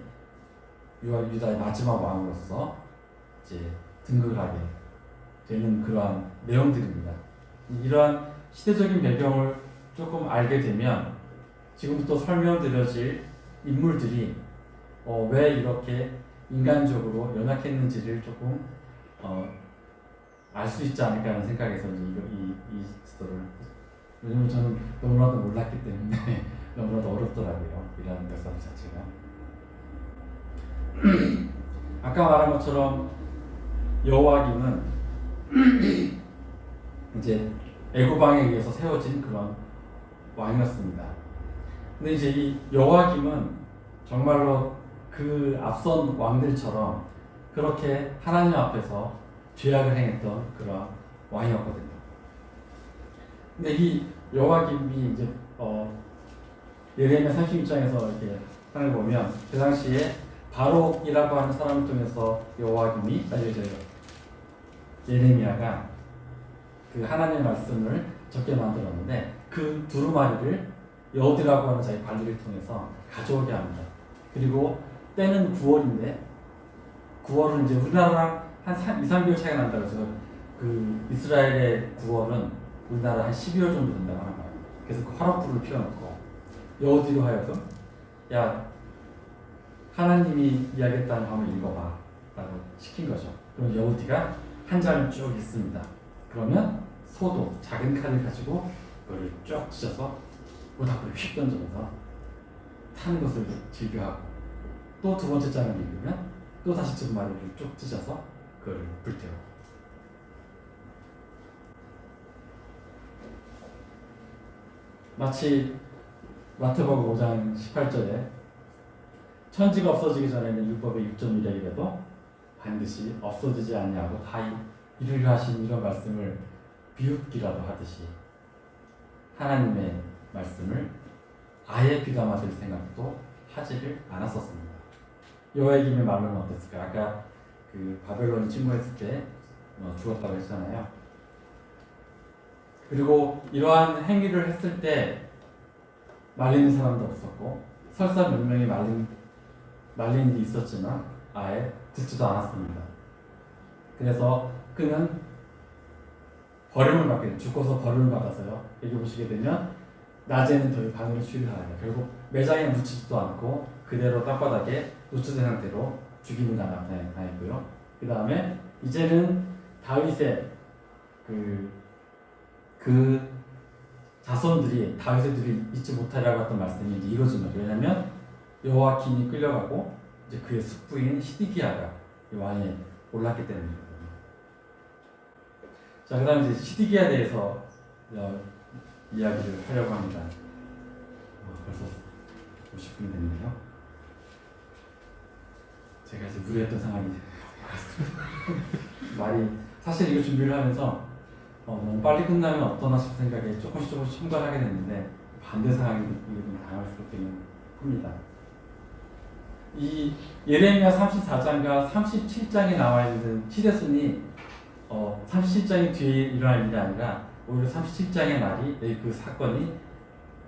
유다의 마지막 왕으로서 이제 등극을 하게 되는 그러한 내용들입니다. 이러한 시대적인 배경을 조금 알게 되면 지금부터 설명드려질 인물들이 왜 이렇게 인간적으로 연약했는지를 조금 알 수 있지 않을까 하는 생각에서 이 지도를 왜냐면 저는 너무나도 몰랐기 때문에 너무나도 어렵더라고요. 이런 역사 자체가. 아까 말한 것처럼 여호와김은 이제 애굽왕에 의해서 세워진 그런 왕이었습니다. 근데 이제 이 여호와김은 정말로 그 앞선 왕들처럼 그렇게 하나님 앞에서 죄악을 행했던 그런 왕이었거든요. 근데 이 여호와김이 이제 예레미야 32장에서 이렇게 하는 걸 보면 그 당시에 바록이라고 하는 사람을 통해서 여호와김이 알려져요. 예레미야가 그 하나님의 말씀을 적게 만들었는데 그 두루마리를 여호디라고 하는 자기 관리를 통해서 가져오게 합니다. 그리고 때는 9월인데 9월은 이제 우리나라랑 한 2, 3개월 차이가 난다고 해서 그 이스라엘의 9월은 우리나라 한 12월 정도 된다고 하는 거예요. 그래서 그 화롯불을 피워놓고 여호디로 하여금 야 하나님이 이야기했다는 거 한번 읽어봐 라고 시킨 거죠. 그럼 여호디가 한 장을 쭉 읽습니다. 그러면 소도 작은 칼을 가지고 그걸 쭉 찢어서 모닥불에 휙 던져서 타는 것을 즐겨하고 또 두 번째 장을 읽으면 또 다시 두루마리를 쭉 찢어서 그걸 불태우고 마치 마태복음 5장 18절에 천지가 없어지기 전에는 율법의 6.1일에도 반드시 없어지지 않냐고 다 이루려 하신 이런 말씀을 비웃기라도 하듯이 하나님의 말씀을 아예 귀담아들 생각도 하지를 않았었습니다. 여호야김의 말로는 어땠을까? 아까 그 바벨론이 침공했을 때 죽었다고 했잖아요. 그리고 이러한 행위를 했을 때 말리는 사람도 없었고 설사 몇 명이 말린 일이 있었지만 아예 듣지도 않았습니다. 그래서 그는 버림을 받게 돼요. 죽어서 버림을 받아서요. 여기 보시게 되면 낮에는 더위 밤에는 추위를 하나요. 결국 매장에 묻히지도 않고 그대로 땅바닥에 노출된 상태로 죽임을 당했고요. 그 다음에 이제는 다윗의 그 자손들이 다윗의 들을 잊지 못하리라고 했던 말씀이 이제 이루어진 거죠. 왜냐하면 여호와킨이 끌려가고 이제 그의 숙부인 시드기야가 왕에 올랐기 때문이거든요. 자, 그 다음에 이제 시드기야에 대해서 이야기를 하려고 합니다. 벌써 50분이 됐네요. 제가 이제 무리했던 상황이 말이 사실 이거 준비를 하면서 너무 빨리 끝나면 어떠나 싶은 생각에 조금씩 첨가하게 됐는데 반대 상황이 당할 수밖에 합니다. 이 예레미야 34장과 37장에 나와 있는 시대순이 37장이 뒤에 일어날 일이 아니라 오히려 37장의 말이 그 사건이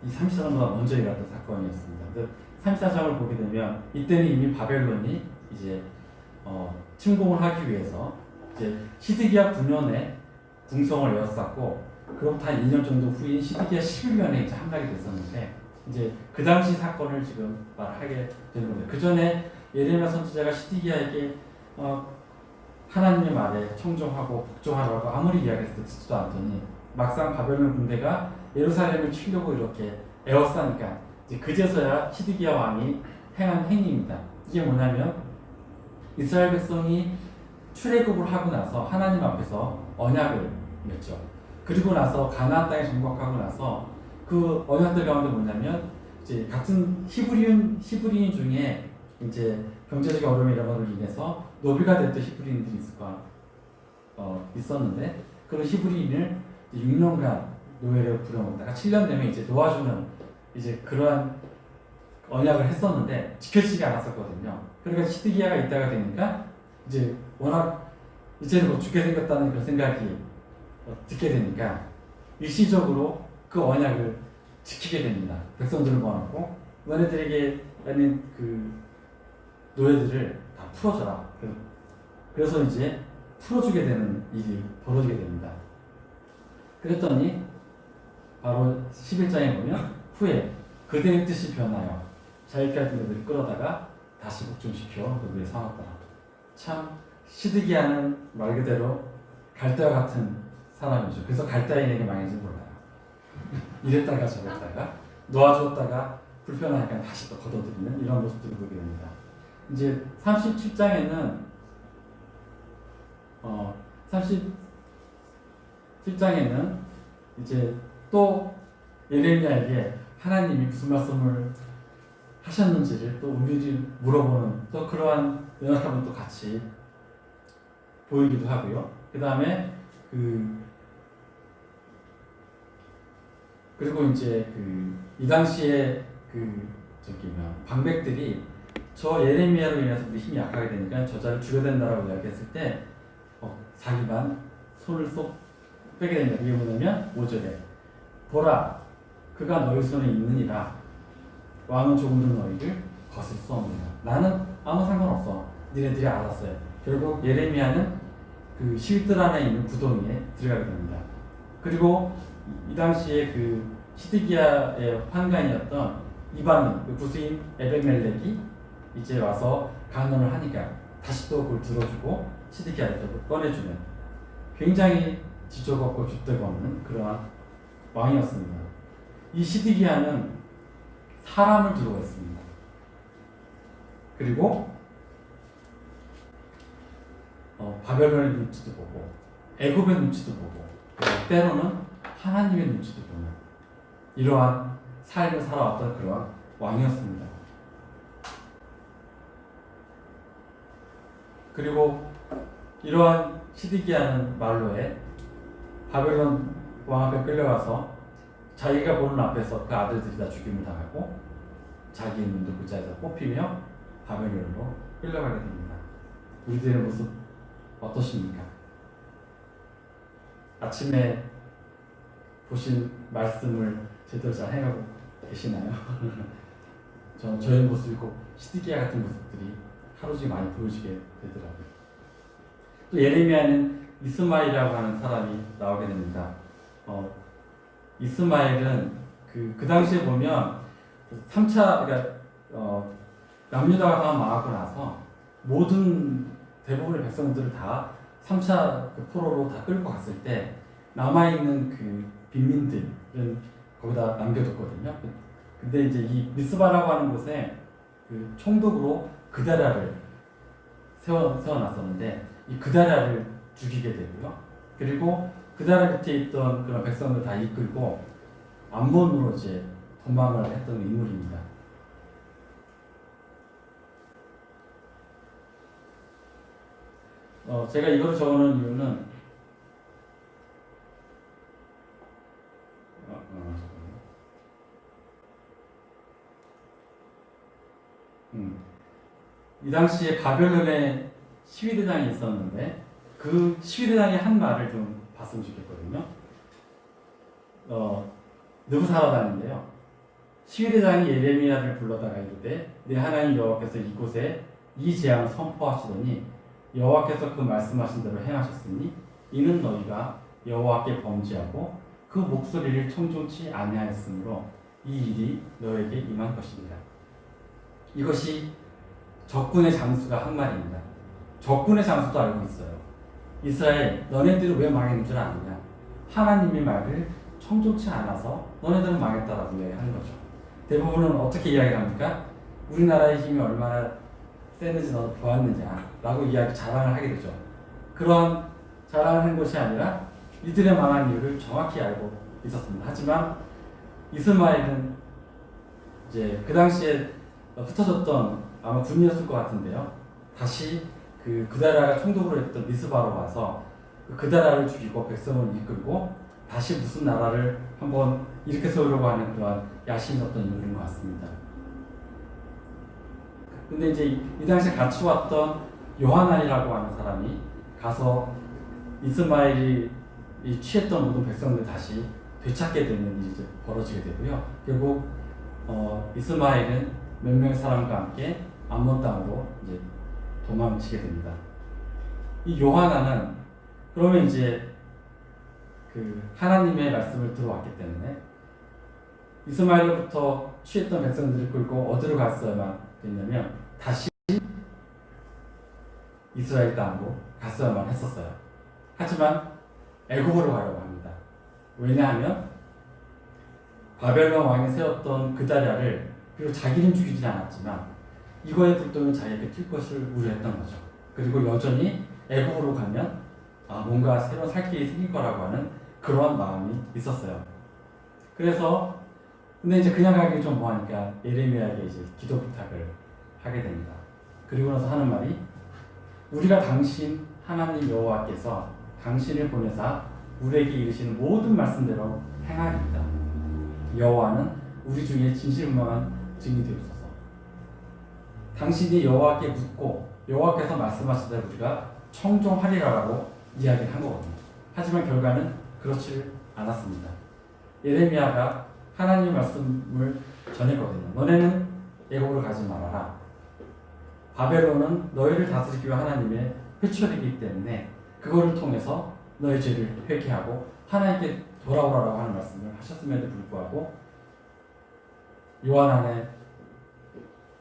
이 34장보다 먼저 일어났던 사건이었습니다. 34장을 보게 되면 이때는 이미 바벨론이 이제 침공을 하기 위해서 이제 시드기야 9년에 궁성을 에워쌌고 그로부터 한 2년 정도 후인 시드기야 11년에 이제 함락이 됐었는데 이제 그 당시 사건을 지금 말하게 되는 겁니다. 그 전에 예레미야 선지자가 시드기야에게 하나님의 말에 청종하고 복종하라고 아무리 이야기했어도 듣지도 않더니 막상 바벨론 군대가 예루살렘을 치려고 이렇게 에워싸니까 이제 그제서야 시드기야 왕이 행한 행위입니다. 이게 뭐냐면 이스라엘 백성이 출애굽을 하고 나서 하나님 앞에서 언약을 맺죠. 그리고 나서 가나안 땅에 정복하고 나서 그 언약들 가운데 뭐냐면 이제 같은 히브리인 중에 이제 경제적 어려움 이런 것으로 인해서 노비가 됐던 히브리인들이 있었는데 그런 히브리인을 6년간 노예로 부려먹다가 7년 되면 이제 놓아주는 이제 그러한 언약을 했었는데 지켜지지 않았었거든요. 그러니까 시드기야가 있다가 되니까 이제 워낙 이제는 뭐 죽게 생겼다는 그런 생각이 듣게 되니까 일시적으로 그 언약을 지키게 됩니다. 백성들을 모아놓고 너네들에게 있는 그 노예들을 다 풀어줘라. 그래서 이제 풀어주게 되는 일이 벌어지게 됩니다. 그랬더니 바로 11장에 보면 후에 그대의 뜻이 변하여 자기가 했던 것들을 끌어다가 다시 복종시켜 그들을 삼았더라. 참 시드기야는 말 그대로 갈대와 같은 사람이죠. 그래서 갈대인에게 망했는지 몰라요. 이랬다가 저랬다가 놓아주었다가 불편하니까 다시 또 걷어들이는 이런 모습들을 보게 됩니다. 이제 37장에는 37장에는 이제 또 예레미야에게 하나님이 무슨 말씀을 하셨는지를 또 우리를 물어보는 또 그러한 연약함을 또 같이 보이기도 하고요. 그 다음에 그리고 이제 이 당시에 방백들이 저 예레미야로 인해서 우리 힘이 약하게 되니까 저자를 죽여야 된다라고 이야기했을 때 자기만 손을 쏙 빼게 됩니다. 이게 뭐냐면 5절에 보라 그가 너희 손에 있느니라 왕은 조금도 너희를 거슬 수 없느니라. 나는 아무 상관없어. 니네들이 알았어요. 결국 예레미야는 그 실들 안에 있는 구덩이에 들어가게 됩니다. 그리고 이 당시에 그 시드기야의 환관이었던 이방인 부수인 에베멜렉이 이제 와서 간언을 하니까 다시 또 그걸 들어주고 시드기야를 또 꺼내주는 굉장히 지적 없고 줏대가 없는 그러한 왕이었습니다. 이 시드기야는 사람을 두려워했습니다. 그리고 바벨론의 눈치도 보고 애굽의 눈치도 보고 때로는 하나님의 눈치도 보는 이러한 삶을 살아왔던 그러한 왕이었습니다. 그리고 이러한 시드기야는 말로에 바벨론 왕 앞에 끌려가서 자기가 보는 앞에서 그 아들들이 다 죽임을 당하고 자기의 눈도 그 자리에서 뽑히며 바벨론으로 끌려가게 됩니다. 우리들의 모습 어떠십니까? 아침에 보신 말씀을 제대로 잘 해가고 계시나요? 저의 모습이 꼭 시드기야 같은 모습들이 하루 종일 많이 보여지게 되더라고요. 또 예레미야는 이스마엘이라고 하는 사람이 나오게 됩니다. 이스마엘은 그 당시에 보면 3차 그러니까 남유다가 다 망하고 나서 대부분의 백성들을 다 3차 포로로 다 끌고 갔을 때 남아있는 그 빈민들은 거기다 남겨뒀거든요. 근데 이제 이 미스바라고 하는 곳에 그 총독으로 그다랴를 세워놨었는데 이 그다랴를 죽이게 되고요. 그리고 그다랴 밑에 있던 그런 백성들 다 이끌고 암몬으로 이제 도망을 했던 인물입니다. 제가 이걸 적어놓은 이유는 이 당시에 바벨론에 시위대장이 있었는데 그 시위대장이 한 말을 좀 봤으면 좋겠거든요. 느부사라단인데요. 시위대장이 예레미야를 불러다가 이르되 내 하나님 여호와께서 이곳에 이 재앙을 선포하시더니 여호와께서 그 말씀하신 대로 행하셨으니 이는 너희가 여호와께 범죄하고 그 목소리를 청종치 아니하였으므로 이 일이 너에게 임한 것입니다. 이것이 적군의 장수가 한 말입니다. 적군의 장수도 알고 있어요. 이스라엘, 너네들이 왜 망했는 줄 아느냐? 하나님의 말을 청종치 않아서 너네들은 망했다라고 이야기하는 거죠. 대부분은 어떻게 이야기합니까? 우리나라의 힘이 얼마나 세는지 너 보았느냐라고 자랑을 하게 되죠. 그러한 자랑을 한 것이 아니라 이들의 망한 이유를 정확히 알고 있었습니다. 하지만 이스마엘은 이제 그 당시에 흩어졌던 아마 군이었을 것 같은데요. 다시 그 그다라가 총독으로 했던 미스바로 와서 그다라를 죽이고 백성을 이끌고 다시 무슨 나라를 한번 일으켜 세우려고 하는 그러한 야심이 있었던 인물인 것 같습니다. 근데 이제 이 당시에 같이 왔던 요하난이라고 하는 사람이 가서 이스마엘이 취했던 모든 백성들 다시 되찾게 되는 일이 이제 벌어지게 되고요. 결국 이스마엘은 몇 명의 사람과 함께 암몬 땅으로 이제 도망치게 됩니다. 이 요하난은 그러면 이제 그 하나님의 말씀을 들어왔기 때문에 이스마엘로부터 취했던 백성들을 끌고 어디로 갔어야만 됐냐면 다시 이스라엘 땅으로 갔어야만 했었어요. 하지만 애굽으로 가려고 합니다. 왜냐하면 바벨론 왕이 세웠던 그다랴를 비록 자기는 죽이지 않았지만 이거에 불똥이 자기에게 튈 것을 우려했던 거죠. 그리고 여전히 애굽으로 가면 뭔가 새로운 살 길이 생길 거라고 하는 그러한 마음이 있었어요. 그래서 근데 이제 그냥 가기 좀 뭐하니까 예레미야에게 이제 기도 부탁을 하게 됩니다. 그리고 나서 하는 말이 우리가 당신 하나님 여호와께서 당신을 보내사 우리에게 이르시는 모든 말씀대로 행하리이다. 여호와는 우리 중에 진실무명한 증인이 되옵소서. 당신이 여호와께 묻고 여호와께서 말씀하신 대로 우리가 청종하리라고 이야기를 한 거거든요. 하지만 결과는 그렇지 않았습니다. 예레미야가 하나님의 말씀을 전했거든요. 너네는 애굽으로 가지 말아라. 바벨론은 너희를 다스리기 위한 하나님의 회초리이기 때문에 그거를 통해서 너희 죄를 회개하고 하나님께 돌아오라고 하는 말씀을 하셨음에도 불구하고 요한안에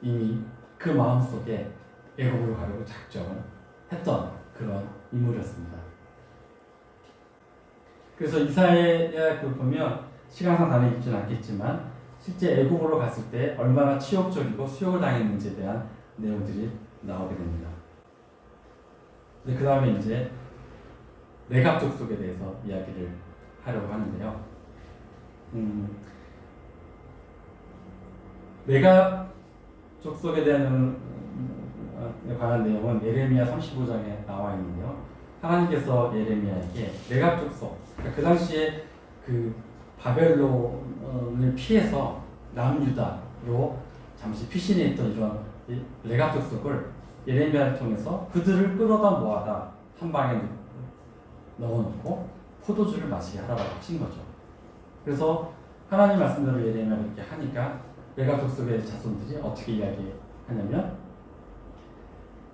이미 그 마음속에 애굽으로 가려고 작정을 했던 그런 인물이었습니다. 그래서 이사야에 보면 시간상 단에 있지는 않겠지만 실제 애굽으로 갔을 때 얼마나 치욕적이고 수욕을 당했는지에 대한 내용들이 나오게 됩니다. 근데 그 다음에 이제 레갑 족속에 대해서 이야기를 하려고 하는데요. 레갑 족속에 대한 관한 내용은 예레미야 35장에 나와 있는데요. 하나님께서 예레미야에게 레갑 족속, 그러니까 그 당시에 그 바벨론을 피해서 남유다로 잠시 피신해 있던 이런 레갑 족속을 예레미야를 통해서 그들을 끌어다 모아다 한 방에 넣어놓고 포도주를 마시게 하라고 하신 거죠. 그래서 하나님 말씀대로 예레미야를 이렇게 하니까 레갑 족속의 자손들이 어떻게 이야기하냐면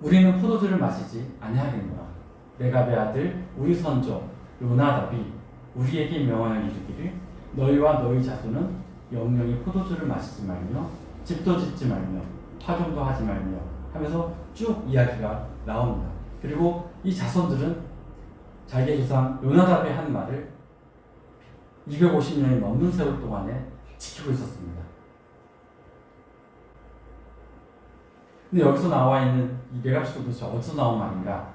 우리는 포도주를 마시지 아니하겠노라. 레갑의 아들 우리 선조 요나답이 우리에게 명하여 이르기를 너희와 너희 자손은 영영이 포도주를 마시지 말며 집도 짓지 말며 화종도 하지 말며 하면서 쭉 이야기가 나옵니다. 그리고 이 자손들은 자기의 조상 요나답의 한 말을 250년이 넘는 세월 동안에 지키고 있었습니다. 근데 여기서 나와 있는 이 레갑족도 도대체 어디서 나온 말인가?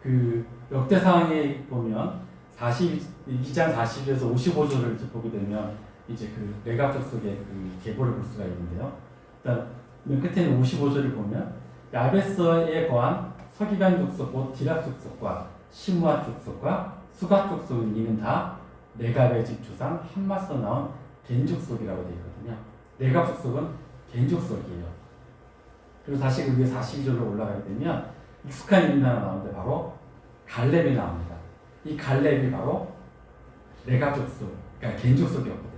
그 역대상에 보면 42장 40에서 55절을 보게 되면 이제 그 레갑족 속의 그 계보를 볼 수가 있는데요. 일단 맨 끝에는 55절을 보면 야베스에 거한 서기관 족속 곧 디락 족속과 시므앗 족속과 수갓 족속은 이는 다 레갑의 집 조상 한마서 나온 겐 족속이라고 되어 있거든요. 레갑 족속은 겐 족속이에요. 그리고 다시 그 위에 42절로 올라가게 되면 익숙한 이름이 하나 나오는데 바로 갈렙이 나옵니다. 이 갈렙이 바로 레갑 족속, 그러니까 겐 족속이었거든요.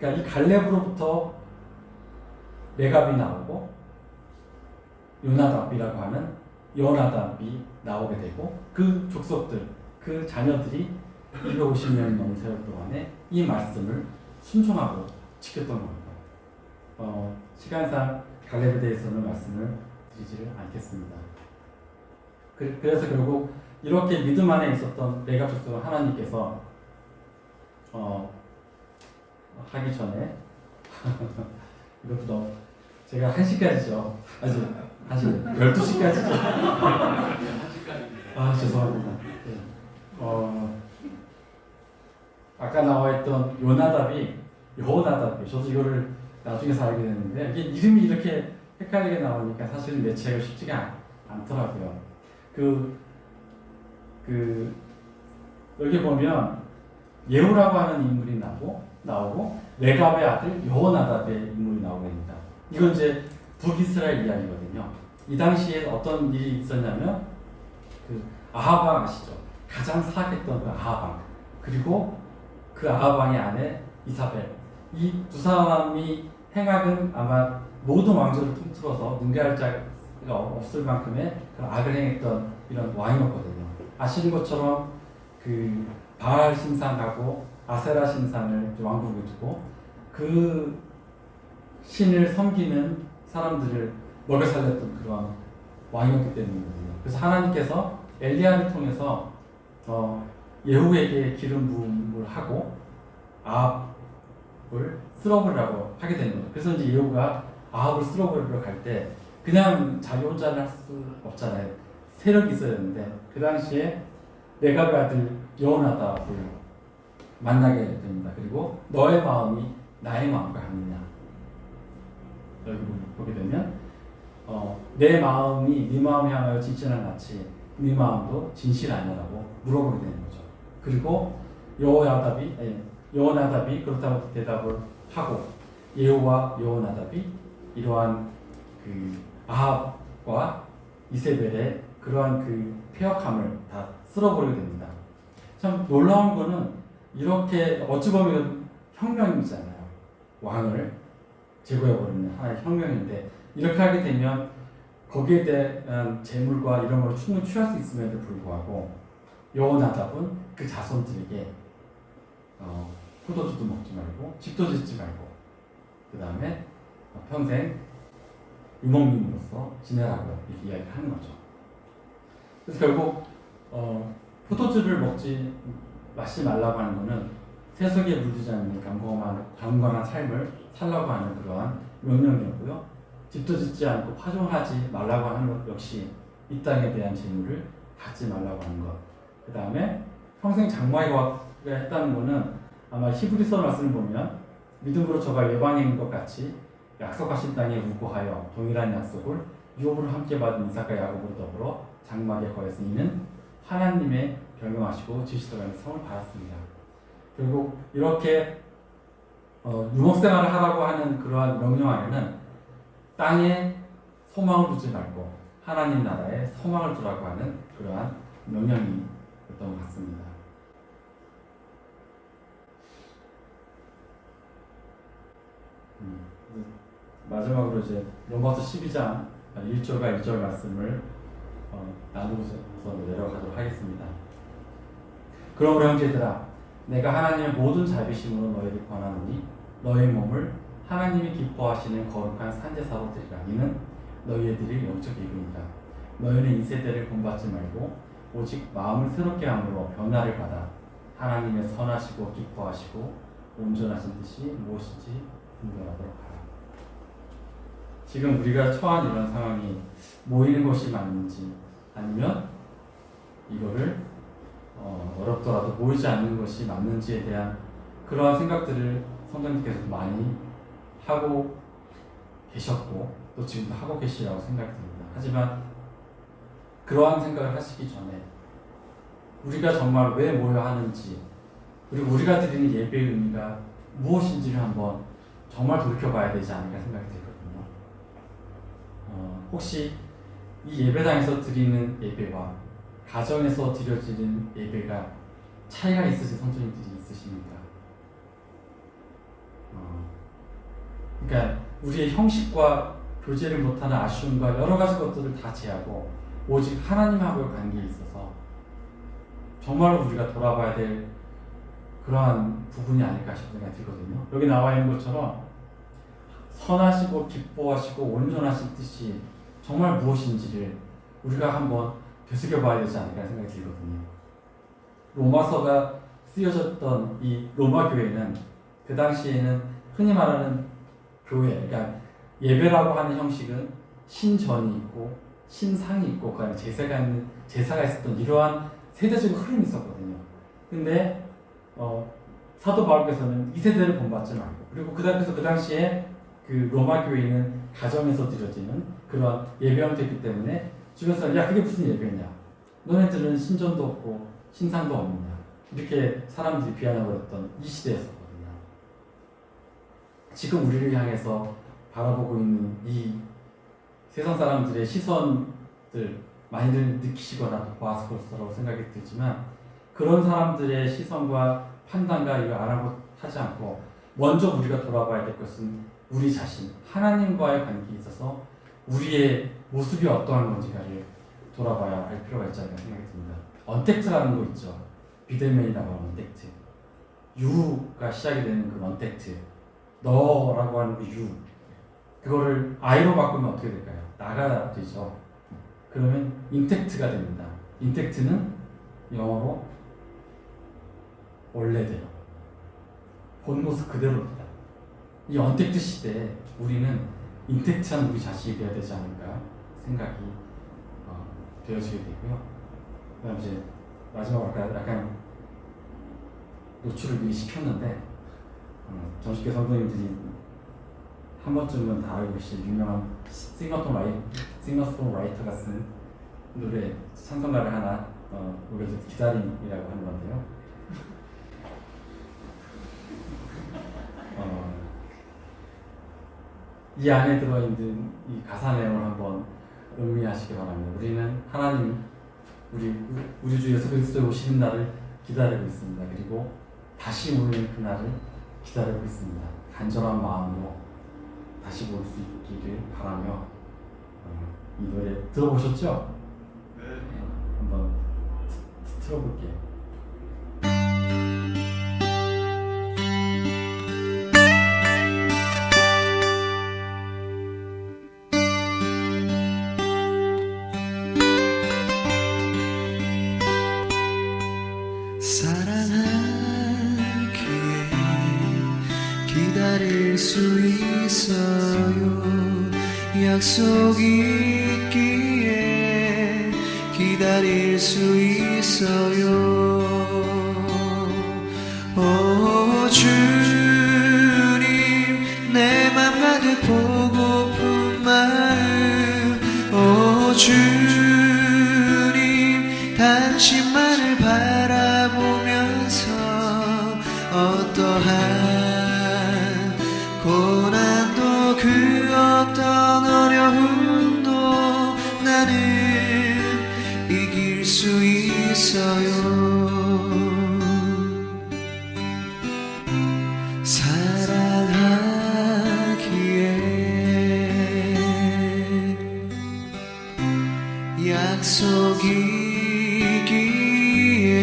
그러니까 이 갈렙으로부터 레갑이 나오고 요나답이라고 하는 여호나답이 나오게 되고 그 족속들, 그 자녀들이 250년 넘는 세월 동안에 이 말씀을 순종하고 지켰던 겁니다. 시간상 갈렙에 대해서는 말씀을 드리지를 않겠습니다. 그래서 결국 이렇게 믿음 안에 있었던 레갑 족속을 하나님께서 하기 전에 이것도 너무 제가 1시까지죠. 아직 12시까지죠. 아 죄송합니다. 아까 나와있던 요나답이 여호나답이 저도 이거를 나중에서 알게 됐는데 이게 이름이 이렇게 헷갈리게 나오니까 사실은 매치하기가 쉽지가 않더라고요. 여기 보면 예후라고 하는 인물이 나오고 레갑의 아들 여호나답의 인물이 나오게 됩니다. 이건 이제 북이스라엘 이야기거든요. 이 당시에 어떤 일이 있었냐면 아합 왕 아시죠? 가장 사악했던 그 아합 왕 그리고 그 아합 왕의 아내 이사벨 이 두 사람이 행악은 아마 모든 왕조를 통틀어서 능가할 자가 없을 만큼의 그런 악을 행했던 이런 왕이었거든요. 아시는 것처럼 그 바알 신상하고 아세라 신상을 왕국에 두고 그 신을 섬기는 사람들을 먹여 살렸던 그런 왕이었기 때문이거든요. 그래서 하나님께서 엘리야를 통해서 예후에게 기름 부음을 하고 아합을 쓸어버리라고 하게 되는 거죠. 그래서 이제 예후가 아합을 쓸어버리러 갈 때 그냥 자기 혼자는 할 수 없잖아요. 세력이 있어야 되는데 그 당시에 레갑의 아들 여호나답을 만나게 됩니다. 그리고 너의 마음이 나의 마음과 같느냐 여기 보게 되면 내 마음이 네 마음 향하여 진실한 같이 네 마음도 진실하냐라고 물어보게 되는 거죠. 그리고 여호나답이 그렇다고 대답을 하고 예후와 여호나답이 이러한 그 아합과 이세벨의 그러한 그 폐역함을 다 쓸어버리게 됩니다. 참 놀라운 거는 이렇게 어찌 보면 혁명이잖아요. 왕을 제거해버리는 하나의 혁명인데 이렇게 하게 되면 거기에 대한 재물과 이런 걸 충분히 취할 수 있음에도 불구하고 여호나답은 그 자손들에게 포도주도 먹지 말고 집도 짓지 말고 그 다음에 평생 유목민으로서 지내라고 이렇게 이야기를 하는 거죠. 그래서 결국 포도주를 마시지 말라고 하는 것은 세속에 물들지 않는 강건한 삶을 살라고 하는 그러한 명령이었고요. 집도 짓지 않고 파종하지 말라고 하는 것 역시 이 땅에 대한 재물을 갖지 말라고 하는 것. 그 다음에 평생 장마가 했다는 것은 아마 히브리서 말씀을 보면 믿음으로 저가 예방인 것 같이 약속하신 땅에 우고하여 동일한 약속을 유업으로 함께 받은 이삭과 야곱으로 더불어 장막에 거해서 이는 하나님의 경영하시고 지시더라는 성을 받았습니다. 결국 이렇게 유목생활을 하라고 하는 그러한 명령 안에는 땅에 소망을 두지 말고 하나님 나라에 소망을 두라고 하는 그러한 명령이었던 것 같습니다. 마지막으로 이제 로마서 12장 1절과 2절 말씀을 나누고서 내려가도록 하겠습니다. 그러므로 형제들아 내가 하나님의 모든 자비심으로 너희를 권하노니 너희 몸을 하나님이 기뻐하시는 거룩한 산제사로 드리라. 이는 너희의 드릴 영적 예금이다. 너희는 이 세대를 본받지 말고 오직 마음을 새롭게 함으로 변화를 받아 하나님의 선하시고 기뻐하시고 온전하신 뜻이 무엇인지 분별하도록 하라. 지금 우리가 처한 이런 상황이 모이는 것이 맞는지 아니면 이거를 어렵더라도 모이지 않는 것이 맞는지에 대한 그러한 생각들을 성도님께서도 많이 하고 계셨고 또 지금도 하고 계시라고 생각이 듭니다. 하지만 그러한 생각을 하시기 전에 우리가 정말 왜 모여야 하는지 그리고 우리가 드리는 예배의 의미가 무엇인지를 한번 정말 돌이켜봐야 되지 않을까 생각이 들거든요. 혹시 이 예배당에서 드리는 예배와 가정에서 드려지는 예배가 차이가 있으신 성도님들이 있으십니까? 그러니까 우리의 형식과 교제를 못하는 아쉬움과 여러 가지 것들을 다 제하고 오직 하나님하고의 관계에 있어서 정말로 우리가 돌아봐야 될 그러한 부분이 아닐까 싶은 생각이 들거든요. 여기 나와 있는 것처럼 선하시고 기뻐하시고 온전하신 뜻이 정말 무엇인지를 우리가 한번 되새겨 봐야 되지 않을까 생각이 들거든요. 로마서가 쓰여졌던 이 로마 교회는 그 당시에는 흔히 말하는 교회, 그러니까 예배라고 하는 형식은 신전이 있고 신상이 있고 그 안에 제사가 있었던 이러한 세대적인 흐름이 있었거든요. 근데 사도 바울께서는 이 세대를 본받지 말고, 그리고 그 당시에 그 로마 교회는 가정에서 드려지는 그런 예배 형태이기 때문에 주변에서 야 그게 무슨 예배냐, 너네들은 신전도 없고 신상도 없느냐, 이렇게 사람들이 비난해버렸던 이 시대였었거든요. 지금 우리를 향해서 바라보고 있는 이 세상 사람들의 시선들 많이들 느끼시거나 보았을 것이라고 생각이 들지만, 그런 사람들의 시선과 판단과 이걸 아랑곳하지 않고 먼저 우리가 돌아봐야 될 것은 우리 자신, 하나님과의 관계에 있어서 우리의 모습이 어떠한 건지를 돌아봐야 할 필요가 있지 않을까 생각이 듭니다. 언택트라는 거 있죠. 비대면이 나가는 언택트. 유가 시작이 되는 그 언택트. 너라고 하는 그 유. 그거를 I로 바꾸면 어떻게 될까요? 나가 되죠. 그러면 인택트가 됩니다. 인택트는 영어로 원래대로, 본 모습 그대로입니다. 이 언택트 시대에 우리는 인택트한 우리 자신이 되어야 되지 않을까 생각이 되어지게 되고요. 그 다음 이제 마지막으로 약간 노출을 미리 시켰는데, 정식교 성도님들이 한 번쯤은 다 알고 계실 유명한 싱어송라이터가 쓴 노래 찬송가를 하나 우리가 기다림이라고 하는 건데요. 이 안에 들어있는 이 가사 내용을 한번 음미하시기 바랍니다. 우리는 하나님, 우리 주 예수 그리스도의 오시는 날을 기다리고 있습니다. 그리고 다시 오는 그날을 기다리고 있습니다. 간절한 마음으로 다시 볼 수 있기를 바라며 이 노래 들어보셨죠? 네. 한번 틀어볼게요. 사랑하기에 기다릴 수 있어요. 약속이 있기에 기다릴 수 있어요. 오 주님, 내 맘 가득 보고픈 마음. 오 주님, 당신만을 바라보면서 어떠한 고난도 그 어떤 어려움도 나는 이길 수 있어요. 사랑하기에 약속이 있기에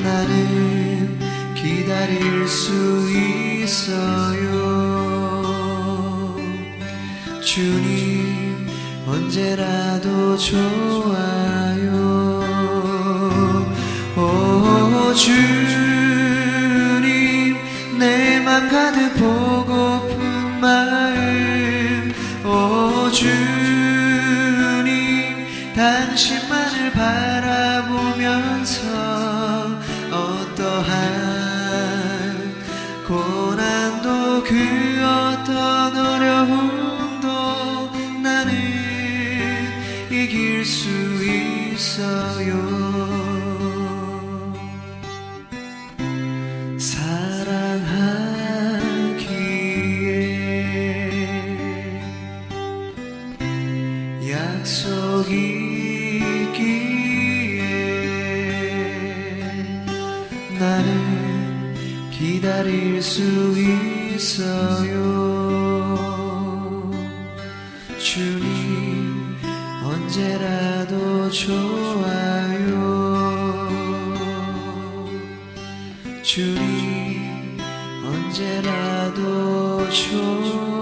나는 기다릴 수 있어요. 주님, 언제라도 좋아요. 오 주님, 내 맘 가득 보고픈 마음. 오 주님, 당신만을 바라보면서 어떠한 고난도 그 어떤 어려움도 나는 이길 수 있어요. 사랑하기에 약속이 있기에 나는 기다릴 수 있어요. 주님 언제라도 좋아요. 주님 언제라도 좋아요.